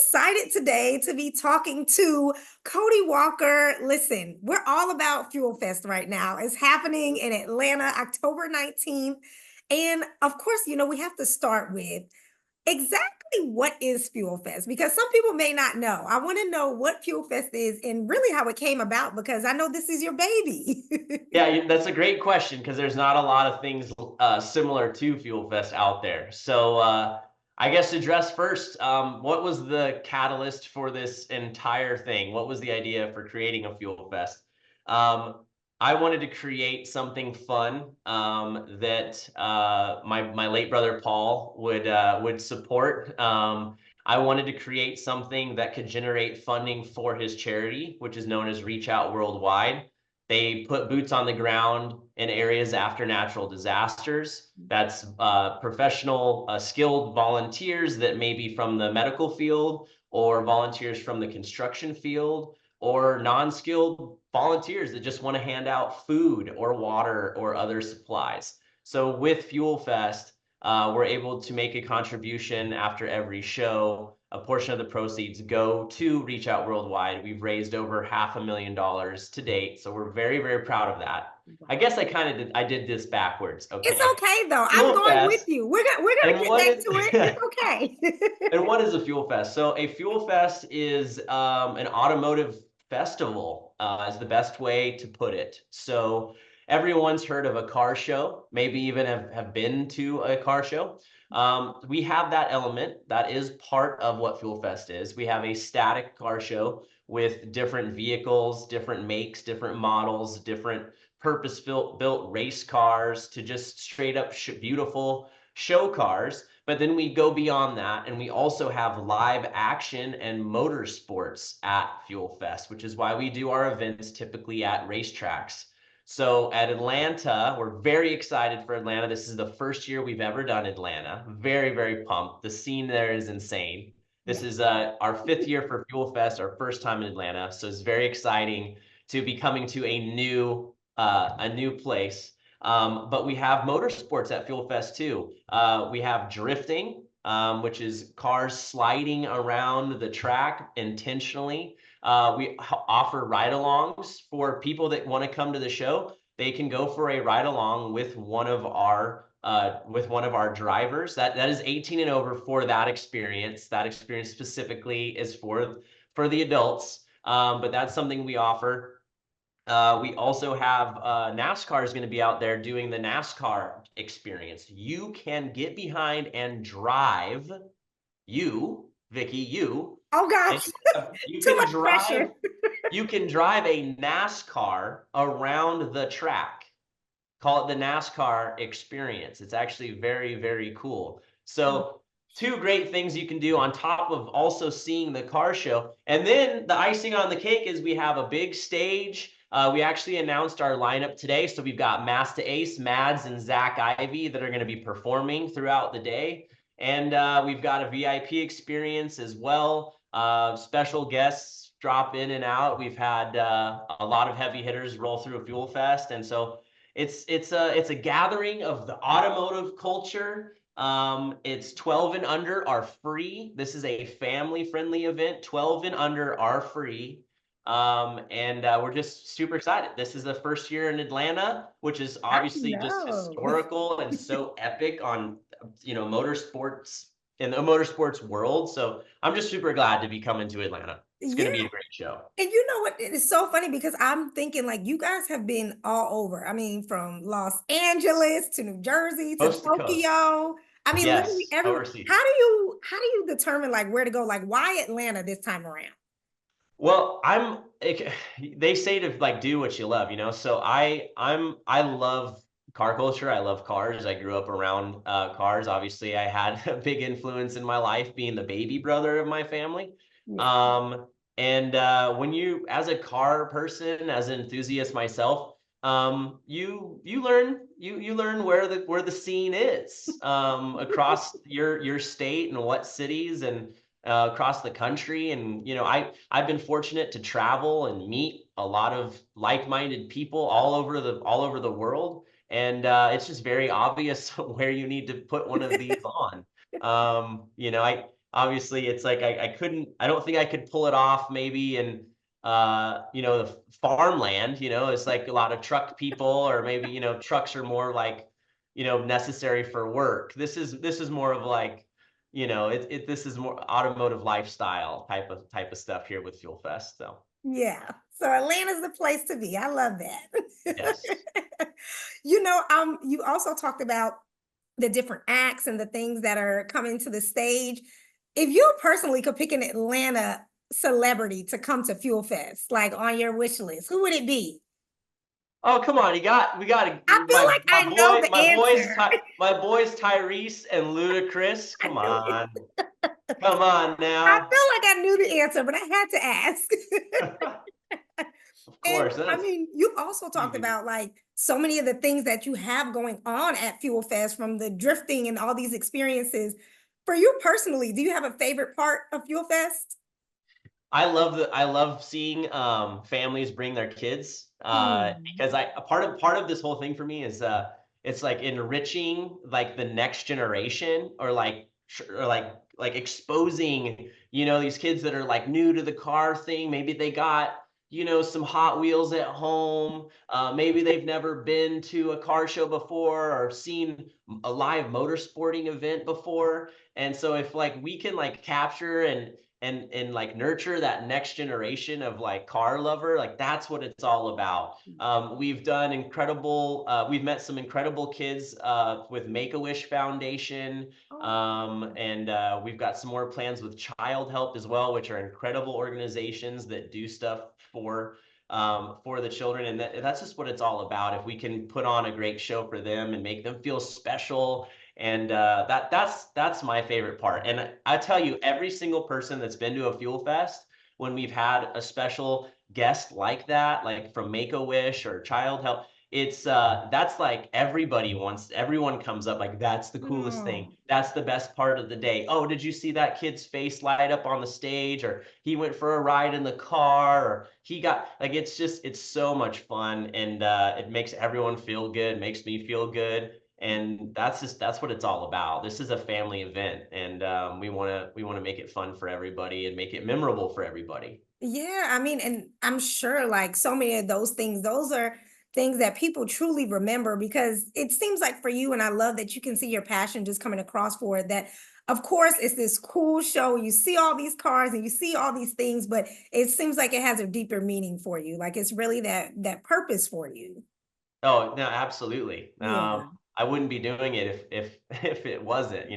excited today to be talking to Cody Walker. Listen, we're all about Fuel Fest right now. It's happening in Atlanta, October 19th. And of course, we have to start with exactly what is Fuel Fest because some people may not know. I want to know what Fuel Fest is and really how it came about because I know this is your baby. Yeah, that's a great question because there's not a lot of things similar to Fuel Fest out there. So I guess to address first, what was the catalyst for this entire thing? What was the idea for creating a Fuel Fest? Um, I wanted to create something fun that my late brother Paul would support. I wanted to create something that could generate funding for his charity, which is known as Reach Out Worldwide. They put boots on the ground in areas after natural disasters. That's professional, skilled volunteers that may be from the medical field or volunteers from the construction field or non-skilled volunteers that just want to hand out food or water or other supplies. So with Fuel Fest, we're able to make a contribution after every show. A portion of the proceeds go to Reach Out Worldwide. We've raised over $500,000 to date, so we're very, very proud of that. I guess I did this backwards. It's Okay, okay though. I'm Fuel going with Fest, you. We're gonna and get what back is to it. It's okay. and what is a Fuel Fest? So a Fuel Fest is an automotive festival, is the best way to put it. So everyone's heard of a car show, maybe even have been to a car show. We have that element that is part of what Fuel Fest is. We have a static car show with different vehicles, different makes, different models, different purpose-built race cars to just straight up beautiful show cars. But then we go beyond that, and we also have live action and motorsports at Fuel Fest, which is why we do our events typically at racetracks. So at Atlanta, we're very excited for Atlanta. This is the first year we've ever done Atlanta. Very, very pumped. The scene there is insane. This Yeah. is our fifth year for Fuel Fest, our first time in Atlanta. So it's very exciting to be coming to a new place. But we have motorsports at Fuel Fest too. We have drifting, which is cars sliding around the track intentionally. We offer ride-alongs for people that want to come to the show. They can go for a ride-along with one of our drivers. That is 18 and over for that experience. That experience specifically is for the adults, but that's something we offer. We also have NASCAR is going to be out there doing the NASCAR experience. You can get behind and drive, Vicky, Oh and gosh, you too can much pressure. drive, you can drive a NASCAR around the track. Call it the NASCAR experience. It's actually very, very cool. So two great things you can do on top of also seeing the car show. And then the icing on the cake is we have a big stage. We actually announced our lineup today. So we've got Master Ace, Mads, and Zach Ivy that are going to be performing throughout the day. And we've got a VIP experience as well. Special guests drop in and out. We've had a lot of heavy hitters roll through Fuel Fest. And so it's a gathering of the automotive culture. It's 12 and under are free. This is a family-friendly event. 12 and under are free. And we're just super excited. This is the first year in Atlanta, which is I obviously just know. historical and so epic on, motorsports in the motorsports world. So I'm just super glad to be coming to Atlanta. It's going Yeah. to be a great show. And you know what? It is so funny because I'm thinking like you guys have been all over. I mean, from Los Angeles to New Jersey to Coast to coast. Tokyo. I mean, literally Yes, everywhere. overseas. How do you determine like where to go? Like why Atlanta this time around? Well, they say to like do what you love, So I love car culture. I love cars. I grew up around cars. Obviously, I had a big influence in my life being the baby brother of my family. Yeah. Um, and when you, as a car person, as an enthusiast myself, you learn where the scene is across your state and what cities and across the country. And I've been fortunate to travel and meet a lot of like-minded people all over the world, and it's just very obvious where you need to put one of these on. obviously it's like I don't think I could pull it off maybe in the farmland, it's like a lot of truck people, or maybe, trucks are more like, necessary for work. This is more of like, this is more automotive lifestyle type of stuff here with Fuel Fest. So Yeah. So Atlanta's the place to be. I love yes. that. You also talked about the different acts and the things that are coming to the stage. If you personally could pick an Atlanta celebrity to come to Fuel Fest, like on your wish list, who would it be? Oh, come on. We got I feel like I know the answer. My boys Tyrese and Ludacris. I Come knew it. on. Come on I now. feel like I knew the answer, but I had to ask. Of And course. I That's mean, you also talked easy. about like so many of the things that you have going on at Fuel Fest, from the drifting and all these experiences. For you personally, do you have a favorite part of Fuel Fest? I love seeing families bring their kids, Hmm. because I a part of this whole thing for me is it's like enriching like the next generation, or like exposing, these kids that are like new to the car thing. Maybe they got, some Hot Wheels at home. Maybe they've never been to a car show before or seen a live motorsporting event before. And so if like we can like capture and like nurture that next generation of like car lover, like that's what it's all about. We've met some incredible kids with Make-A-Wish Foundation, Oh, and we've got some more plans with Child Help as well, which are incredible organizations that do stuff for the children. And that's just what it's all about. If we can put on a great show for them and make them feel special, and that's my favorite part. And I tell you, every single person that's been to a Fuel Fest, when we've had a special guest like that, like from Make-A-Wish or Child Help, it's that's like everyone comes up like, that's the coolest thing, oh, that's the best part of the day. Oh, did you see that kid's face light up on the stage, or he went for a ride in the car, or he got like, it's so much fun, and it makes everyone feel good, makes me feel good. And that's what it's all about. This is a family event, and we want to make it fun for everybody and make it memorable for everybody. yeah. I mean, and I'm sure like so many of those things, those are things that people truly remember, because it seems like for you, and I love that you can see your passion just coming across for it, that of course it's this cool show. You see all these cars and you see all these things, but it seems like it has a deeper meaning for you. Like it's really that purpose for you. Oh, no, absolutely. Yeah. I wouldn't be doing it if if it wasn't.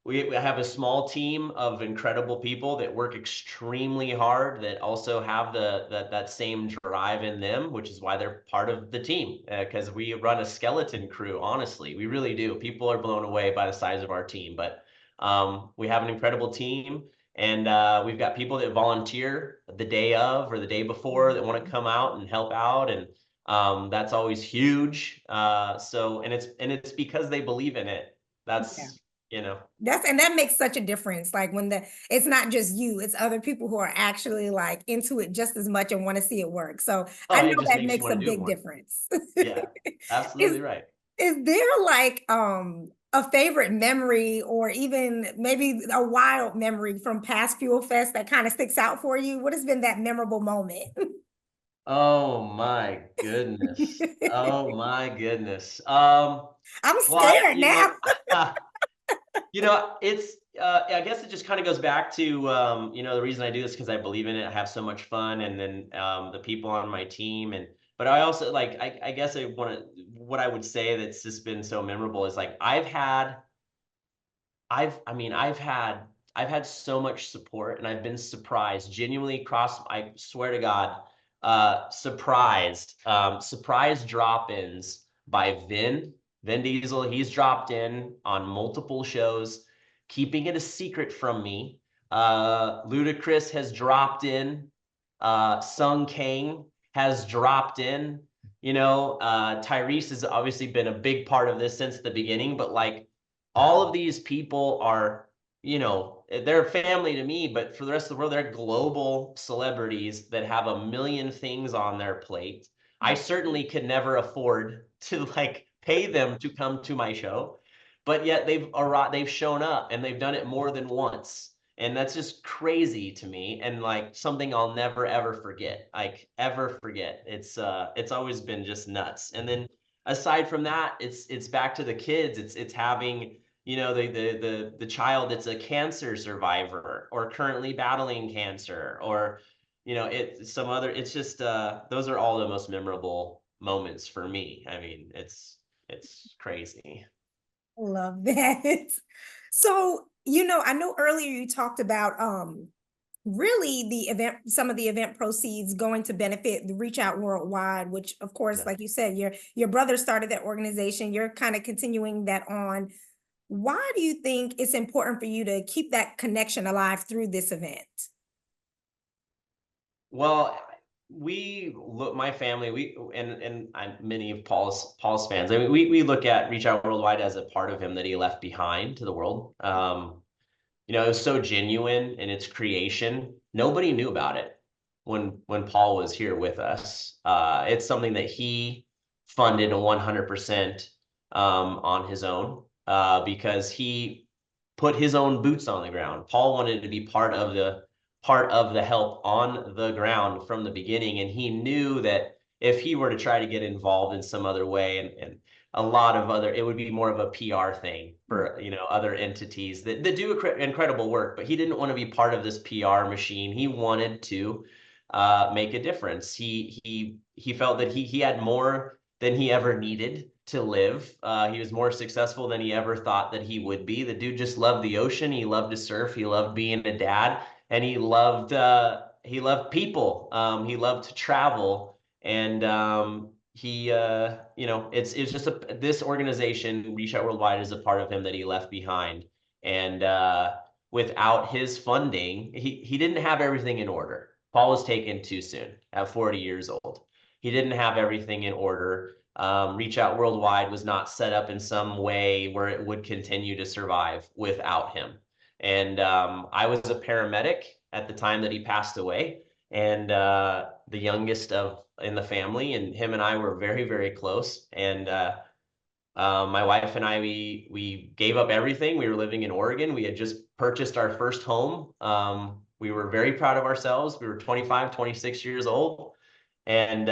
We have a small team of incredible people that work extremely hard, that also have that same drive in them, which is why they're part of the team. Because we run a skeleton crew, honestly, we really do. People are blown away by the size of our team, but we have an incredible team, and we've got people that volunteer the day of or the day before that want to come out and help out, and that's always huge. And it's because they believe in it. Yeah. That's you know. And that makes such a difference. Like when it's not just you, it's other people who are actually like into it just as much and want to see it work. So I Oh, know it just that makes you makes a want to do it big more. difference. Yeah, Is absolutely right. is there like a favorite memory, or even maybe a wild memory from past Fuel Fest that kind of sticks out for you? What has been that memorable moment? Oh my goodness. Oh my goodness. I'm Well, scared now. it's I guess it just kind of goes back to the reason I do this, because I believe in it. I have so much fun, and then the people on my team, and but I also like I guess I want to what I would say that's just been so memorable is like I mean, I've had so much support, and I've been surprised, genuinely I swear to God, surprise drop-ins by Vin Diesel. He's dropped in on multiple shows, keeping it a secret from me. Ludacris has dropped in. Sung Kang has dropped in. Tyrese has obviously been a big part of this since the beginning, but like, all of these people are, they're family to me, but for the rest of the world, they're global celebrities that have a million things on their plate. I certainly could never afford to like pay them to come to my show, but yet they've shown up and they've done it more than once. And that's just crazy to me, and like something I'll never ever forget. Like ever forget. It's always been just nuts. And then aside from that, it's back to the kids. It's having, you know, the child that's a cancer survivor or currently battling cancer, or you know, it's just those are all the most memorable moments for me. I mean, it's crazy. Love that. So, I know earlier you talked about really the event, some of the event proceeds going to benefit the Reach Out Worldwide, which of course, Yeah. like you said, your brother started that organization. You're kind of continuing that on. Why do you think it's important for you to keep that connection alive through this event? Well, my family, many of Paul's fans. I mean, we look at Reach Out Worldwide as a part of him that he left behind to the world. You know, it was so genuine in its creation. Nobody knew about it when Paul was here with us. It's something that he funded 100% on his own, because he put his own boots on the ground. Paul wanted to be part of the help on the ground from the beginning, and he knew that if he were to try to get involved in some other way, and a lot of other, it would be more of a PR thing for, you know, other entities that do incredible work, but he didn't want to be part of this PR machine. He wanted to make a difference. He felt that he had more than he ever needed to live. He was more successful than he ever thought that he would be. The dude just loved the ocean. He loved to surf. He loved being a dad, and he loved people. He loved to travel, and you know, it's just this organization, Reach Out Worldwide, is a part of him that he left behind. And without his funding, he didn't have everything in order. Paul was taken too soon at 40 years old. He didn't have everything in order. Reach Out Worldwide was not set up in some way where it would continue to survive without him. And I was a paramedic at the time that he passed away, and the youngest in the family, and him and I were very, very close. And my wife and I, we gave up everything. We were living in Oregon. We had just purchased our first home. We were very proud of ourselves. We were 25, 26 years old, and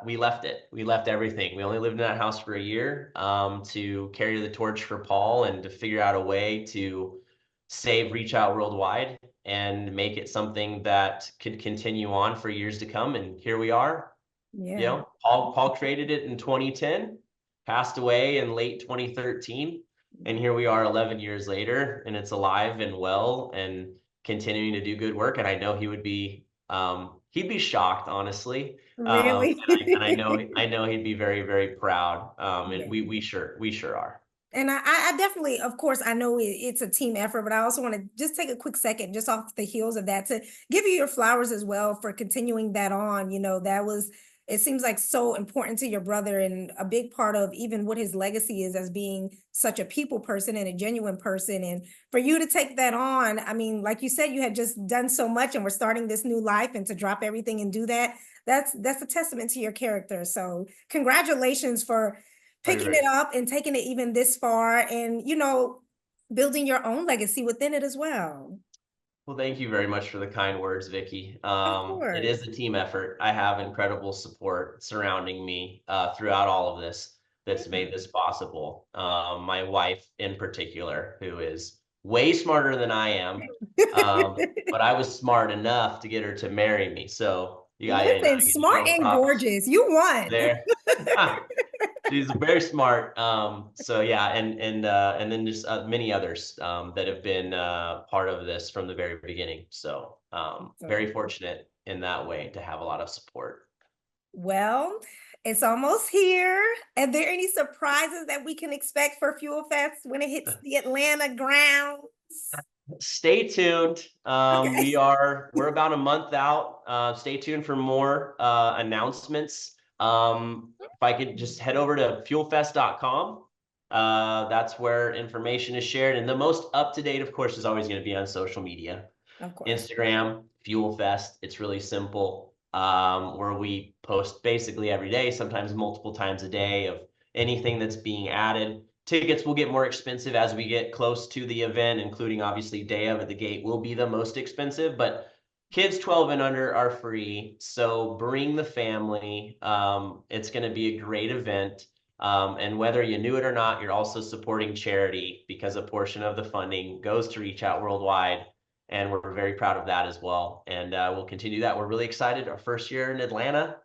we left it. We left everything. We only lived in that house for a year, to carry the torch for Paul and to figure out a way to save Reach Out Worldwide and make it something that could continue on for years to come. And here we are. You Yeah. know, Paul created it in 2010, passed away in late 2013, and here we are 11 years later, and it's alive and well and continuing to do good work. And I know he'd be shocked, honestly. Really? And I know he'd be very, very proud. And Yeah. we sure are. And I definitely, of course, I know it's a team effort, but I also want to just take a quick second, just off the heels of that, to give you your flowers as well for continuing that on. It seems like so important to your brother, and a big part of even what his legacy is as being such a people person and a genuine person. And for you to take that on, I mean, like you said, you had just done so much and we're starting this new life, and to drop everything and do that, that's a testament to your character. So congratulations for Very, picking it very. up and taking it even this far, and building your own legacy within it as well. Well, thank you very much for the kind words, Vicky. Of It course. is a team effort. I have incredible support surrounding me throughout all of this that's Yeah. made this possible. My wife, in particular, who is way smarter than I am, but I was smart enough to get her to marry me. So I Listen, give you smart all and props gorgeous. You won. there. She's very smart. So yeah, and then just many others that have been part of this from the very beginning. So So, very fortunate in that way to have a lot of support. well, it's almost here. Are there any surprises that we can expect for Fuel Fest when it hits the Atlanta grounds? Stay tuned. Okay. We're about a month out. Stay tuned for more announcements. If I could just head over to fuelfest.com. That's where information is shared. And the most up-to-date, of course, is always going to be on social media. Of course. Instagram, FuelFest. It's really simple, where we post basically every day, sometimes multiple times a day, of anything that's being added. Tickets will get more expensive as we get close to the event, including obviously day of at the gate will be the most expensive, but kids 12 and under are free. So bring the family. It's going to be a great event. And whether you knew it or not, you're also supporting charity because a portion of the funding goes to Reach Out Worldwide. And we're very proud of that as well. And we'll continue that. We're really excited. Our first year in Atlanta,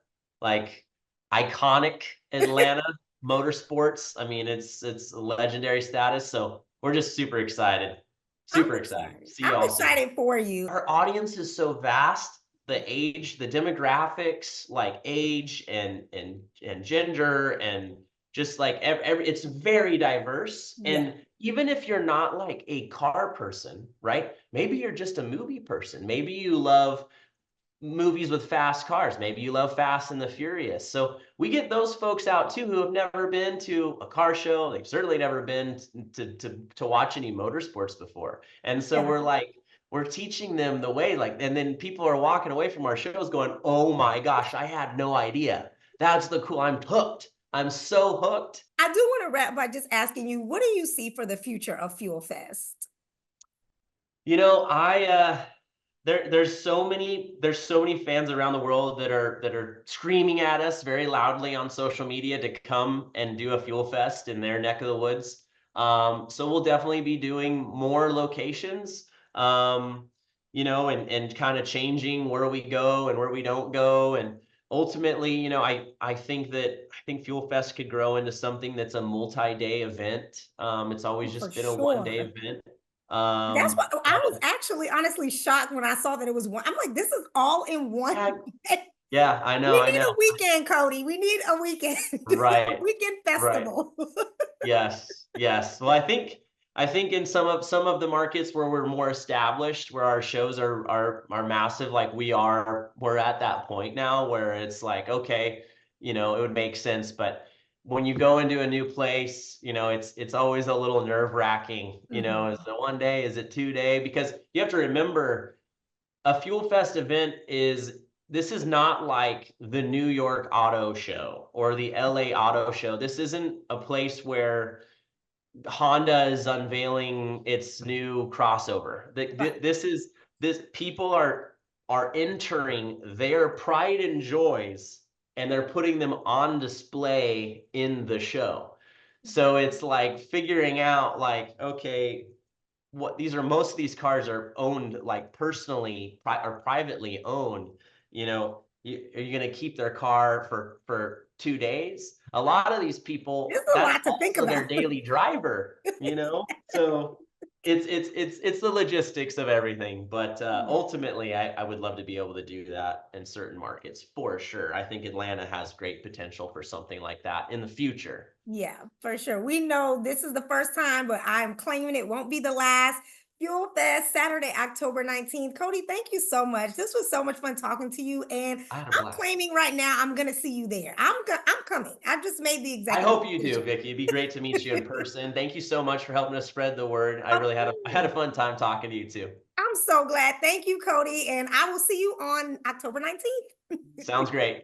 like iconic Atlanta motorsports. I mean, it's legendary status. So we're just super excited. I'm Super excited. excited. See I'm y'all soon. excited for you. Our audience is so vast. The age, the demographics, like age and gender, and just like every it's very diverse. Yeah. And even if you're not like a car person, right? Maybe you're just a movie person. Maybe you love movies with fast cars. Maybe you love Fast and the Furious. So we get those folks out too who have never been to a car show. They've certainly never been to watch any motorsports before. And so Yeah. we're teaching them the way, like, and then people are walking away from our shows going, oh my gosh, I had no idea. That's the cool, I'm hooked. I'm so hooked. I do want to wrap by just asking you, what do you see for the future of Fuel Fest? You know, there's so many fans around the world that are screaming at us very loudly on social media to come and do a Fuel Fest in their neck of the woods. So we'll definitely be doing more locations, you know, and kind of changing where we go and where we don't go. And ultimately, you know, I think Fuel Fest could grow into something that's a multi-day event. It's always For just been a one-day sure. event. That's what I was And actually honestly shocked when I saw that it was one. I'm like, this is all in one. yeah, yeah, I We know, I need know. a weekend, Cody. We need a weekend, a Right, weekend right. festival. Yes, yes. Well, I think in some of the markets where we're more established, where our shows are massive, like we're at that point now where it's like, okay, you know, it would make sense. But when you go into a new place, you know, it's always a little nerve-wracking, you know, is Mhm. it one day, is it 2 day? Because you have to remember a Fuel Fest event this is not like the New York Auto Show or the LA Auto Show. This isn't a place where Honda is unveiling its new crossover. Right. This people are entering their pride and joys and they're putting them on display in the show. So it's like figuring out like, okay, most of these cars are owned like personally or privately owned. You know, are you going to keep their car for 2 days? A lot of these people, There's a that's lot to think also their about. daily driver, you know. So it's the logistics of everything, but Yeah. ultimately I would love to be able to do that in certain markets for sure. I think Atlanta has great potential for something like that in the future. Yeah, for sure. We know this is the first time, but I'm claiming it won't be the last. Fuel Fest, Saturday, October 19th. Cody, thank you so much. This was so much fun talking to you. And I had a I'm blast. claiming right now I'm gonna see you there. I'm coming. I've just made the I executive hope you do, decision. Vicky. It'd be great to meet you in person. Thank you so much for helping us spread the word. I Of really had a course. fun time talking to you too. I'm so glad. Thank you, Cody. And I will see you on October 19th. Sounds great.